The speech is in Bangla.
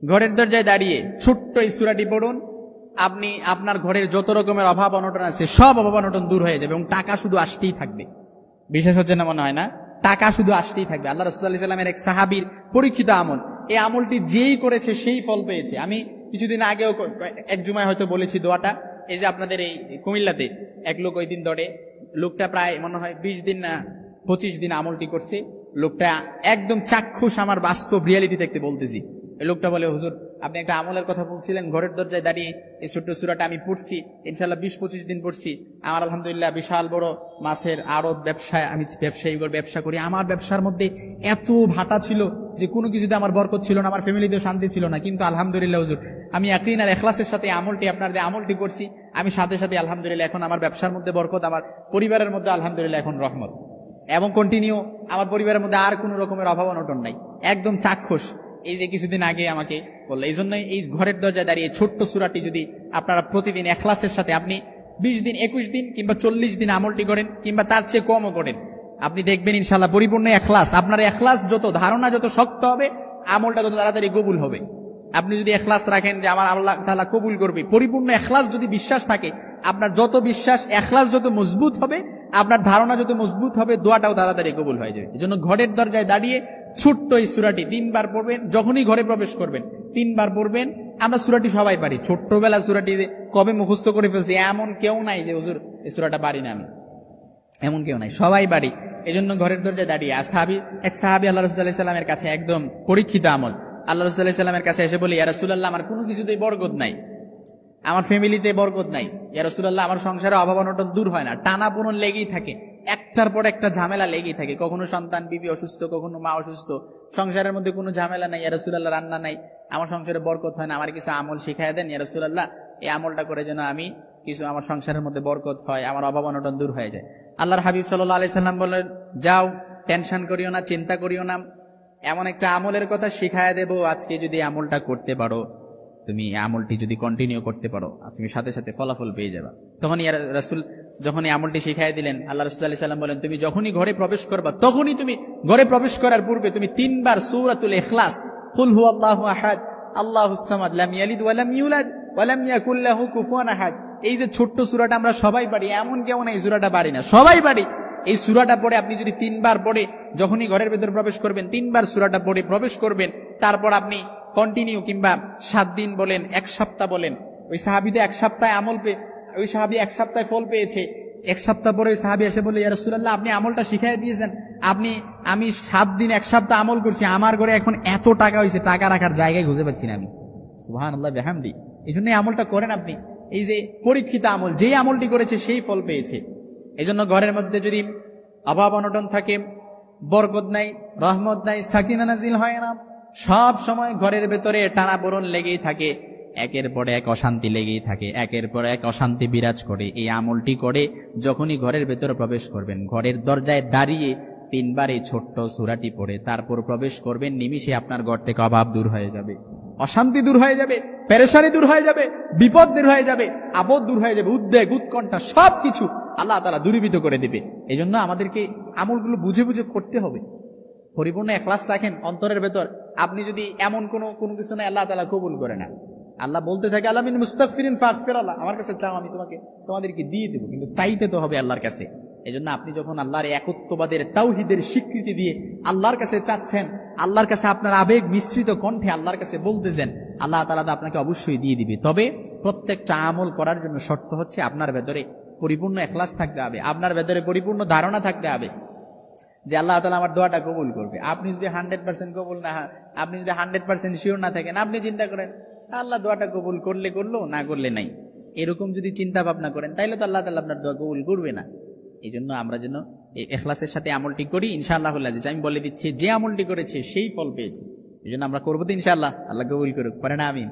ঘরের দরজায় দাঁড়িয়ে ছোট্ট এই সূরাটি পড়ুন, আপনি আপনার ঘরের যত রকমের অভাব অনটন আছে সব অভাব অনটন দূর হয়ে যাবে এবং টাকা শুধু আসতেই থাকবে। বিশেষ হচ্ছে না, মনে হয় না? টাকা শুধু আসতেই থাকবে। আল্লাহ রাসূল সাল্লাল্লাহু আলাইহি ওয়াসাল্লামের এক সাহাবীর পরীক্ষিত আমল, এই আমলটি যেই করেছে সেই ফল পেয়েছে। আমি কিছুদিন আগেও এক জুমায় হয়তো বলেছি দোয়াটা। এই যে আপনাদের এই কুমিল্লাতে এক লোক ওই দিন ধরে, লোকটা প্রায় মনে হয় 20 দিন না 25 দিন আমলটি করছে। লোকটা একদম চাক্ষুষ, আমার বাস্তব রিয়ালিটি দেখতে বলতেছি। এই লোকটা বলে, হুজুর আপনি একটা আমলের কথা বলছিলেন, ঘরের দরজায় দাঁড়িয়ে এই ছোট্ট সূরাটা আমি পড়ছি, ইনশাআল্লাহ 20-25 দিন পড়ছি। আমার আলহামদুলিল্লাহ বিশাল বড় মাছের আড়ত ব্যবসায়, আমি ব্যবসায়ী ব্যবসা করি। আমার ব্যবসার মধ্যে এত ভাটা ছিল যে কোনো কিছুতে আমার বরকত ছিল না, আমার ফ্যামিলিতেও শান্তি ছিল না, কিন্তু আলহামদুলিল্লাহ হুজুর আমি ইয়াকিন আর ইখলাসের সাথে আমলটি, আপনার যে আমলটি করছি, আমি সাথে সাথে আলহামদুলিল্লাহ এখন আমার ব্যবসার মধ্যে বরকত, আমার পরিবারের মধ্যে আলহামদুলিল্লাহ এখন রহমত, এবং কন্টিনিউ আমার পরিবারের মধ্যে আর কোনো রকমের অভাব অনটন নাই, একদম চাক্ষুষ। এই যে কিছুদিন আগে আমাকে বললো। এই জন্যই এই ঘরের দরজায় দাঁড়িয়ে ছোট্ট সূরাটি যদি আপনারা প্রতিদিন ইখলাসের সাথে আপনি 20 দিন 21 দিন কিংবা 40 দিন আমলটি করেন, কিংবা তার চেয়ে কমও করেন, আপনি দেখবেন ইনশাআল্লাহ পরিপূর্ণ ইখলাস। আপনার ইখলাস যত, ধারণা যত শক্ত হবে, আমলটা তত তাড়াতাড়ি কবুল হবে। আপনি যদি ইখলাস রাখেন যে আমার আল্লাহ তাআলা কবুল করবে, পরিপূর্ণ ইখলাস যদি বিশ্বাস থাকে, আপনার যত বিশ্বাস, ইখলাস যত মজবুত হবে, আপনার ধারণা যত মজবুত হবে, দোয়াটাও তাড়াতাড়ি কবুল হয়ে যাবে। এজন্য ঘরের দরজায় দাঁড়িয়ে ছোট্ট এই সূরাটি 3 বার পড়বেন। যখনই ঘরে প্রবেশ করবেন 3 বার পড়বেন। আমরা সূরাটি সবাই পারি, ছোট্টবেলা সূরাটি কবে মুখস্থ করে ফেলছি এমন কেউ নাই যে হুজুর এই সূরাটা পারি না আমি, এমন কেউ নাই, সবাই পারি। এজন্য ঘরের দরজায় দাঁড়িয়ে এক সাহাবী আল্লাহ রাসূল সাল্লাল্লাহু আলাইহি ওয়াসাল্লামের কাছে, একদম পরীক্ষিত আমল, আল্লাহ রাসূল সাল্লাল্লাহু আলাইহি ওয়াসাল্লামের কাছে এসে বলি, ইয়া রাসূলুল্লাহ আমার কোনো কিছুতেই বরকত নাই, আমার ফ্যামিলিতে বরকত নাই, ইয়া রাসূলুল্লাহ আমার সংসারে অভাব অনটন দূর হয় না, টানাপোড়েন লেগেই থাকে, একটার পর একটা ঝামেলা লেগেই থাকে, কখনো সন্তান বিবি অসুস্থ, কখনো মা অসুস্থ, সংসারের মধ্যে কোনো ঝামেলা নাই, ইয়া রাসূলুল্লাহ রান্না নাই, আমার সংসারে বরকত হয় না, আমার কিছু আমল শিখাইয়া দেন ইয়া রাসূলুল্লাহ, এই আমলটা করে যেন আমি কিছু আমার সংসারের মধ্যে বরকত হয়, আমার অভাব অনটন দূর হয়ে যায়। আল্লাহর হাবিব সাল্লাল্লাহু আলাইহি সাল্লাম বললেন, যাও, টেনশন করিও না, চিন্তা করিও না, এমন একটা আমলের কথা শিখাইয়া দেব, আজকে যদি আমলটা করতে পারো, তুমি আমলটি যদি কন্টিনিউ করতে পারো, তুমি সাথে সাথে ফলাফল পেয়ে যাবে। তখন ইয়া রাসূল যখন এই আমলটি শিখাই দিলেন, আল্লাহ রাসূল সাল্লাল্লাহু আলাইহি সাল্লাম বলেন, তুমি যখনই ঘরে প্রবেশ করবা, তখনই তুমি ঘরে প্রবেশ করার পূর্বে তুমি 3 বার সূরাতুল ইখলাস, কুল হুয়াল্লাহু আহাদ, আল্লাহুস সামাদ, লাম ইয়ালিদ ওয়া লাম ইউলাদ ওয়া লাম ইয়াকুল লাহু কুফুয়ান আহাদ, এই যে ছোট্ট সূরাটা আমরা সবাই পারি, এমন কেউ নাই সূরাটা পারি না, সবাই পারি। এই সূরাটা পড়ে আপনি যদি 3 বার পড়ে যখনই ঘরের ভেতর প্রবেশ করবেন, 3 বার সূরাটা পড়ে প্রবেশ করবেন, তারপর আপনি কন্টিনিউ, কিংবা 7 দিন বলেন, 1 সপ্তাহ বলেন। ওই সাহাবী তো 1 সপ্তাহে আমল পেয়ে, ওই সাহাবী 1 সপ্তাহে ফল পেয়েছে। 1 সপ্তাহ পরে ওই সাহাবী এসে বলে, ইয়া রাসূলুল্লাহ আপনি আমলটা শিখাই দিয়েছেন, আমি 7 দিন 1 সপ্তাহ আমল করছি, আমার ঘরে এখন এত টাকা হয়েছে, টাকা রাখার জায়গায় খুঁজে পাচ্ছি না আমি। সুবহানাল্লাহ বিহামদি। এই জন্য আমলটা করেন আপনি, এই যে পরীক্ষিত আমল, যেই আমলটি করেছে সেই ফল পেয়েছে। এই জন্য ঘরের মধ্যে যদি অভাব অনটন থাকে, বরকত নাই, রহমত নাই, সাকিনা নাজিল হয় না, সব সময় ঘরের ভেতরে টানাপোড়েন লেগেই থাকে, একের পর এক অশান্তি লেগেই থাকে, একের পর এক অশান্তি বিরাজ করে, এই আমলটি করে যখনই ঘরের ভেতরে প্রবেশ করবেন, ঘরের দরজায় দাঁড়িয়ে 3 বার এই ছোট্ট সূরাটি পড়ে তারপর প্রবেশ করবেন, নিমিষে আপনার ঘর থেকে অভাব দূর হয়ে যাবে, অশান্তি দূর হয়ে যাবে, পেরেশানি দূর হয়ে যাবে, বিপদ দূর হয়ে যাবে, আপদ দূর হয়ে যাবে, উদ্বেগ উৎকণ্ঠা সবকিছু আল্লাহ তাআলা দূরীভূত করে দিবে। এই জন্য আমাদেরকে আমলগুলো বুঝে বুঝে করতে হবে। পরিপূর্ণ ইখলাস রাখেন অন্তরের ভেতর। আপনি যদি এমন কোনো কিছু না, আল্লাহ তাআলা কবুল করে না। আল্লাহ বলতে থাকে, আল্লাহ মিন মুস্তাগফিরিন ফাগফির, আল্লাহ আমার কাছে চাও, আমি তোমাদেরকে দিয়ে দেবো, কিন্তু চাইতে তো হবে আল্লাহর কাছে। এই জন্য আপনি যখন আল্লাহর একত্ববাদের, তাওহীদের স্বীকৃতি দিয়ে আল্লাহর কাছে চাচ্ছেন, আল্লাহর কাছে আপনার আবেগ মিশ্রিত কণ্ঠে আল্লাহর কাছে বলতেছেন, আল্লাহ তাআলা আপনাকে অবশ্যই দিয়ে দিবে। তবে প্রত্যেকটা আমল করার জন্য শর্ত হচ্ছে আপনার ভেতরে পরিপূর্ণ ইখলাস থাকতে হবে, আপনার ভেতরে পরিপূর্ণ ধারণা থাকতে হবে যে আল্লাহ তাআলা আমার দোয়াটা কবুল করবে। আপনি যদি 100% কবুল না, আপনি যদি 100% শিওর না থাকেন, আপনি চিন্তা করেন আল্লাহ দোয়াটা কবুল করলে করলো, না করলে নাই, এরকম যদি চিন্তা ভাবনা করেন, তাইলে তো আল্লাহ তাআলা আপনার দোয়া কবুল করবে না। এই জন্য আমরা যেন এই ইখলাসের সাথে আমলটি করি, ইনশাআল্লাহুল আজিজ। আমি বলে দিচ্ছি, যে আমলটি করেছে সেই ফল পেয়েছে। এই জন্য আমরা করবো তো ইনশাআল্লাহ, আল্লাহ কবুল করুক, পারেন আমিন।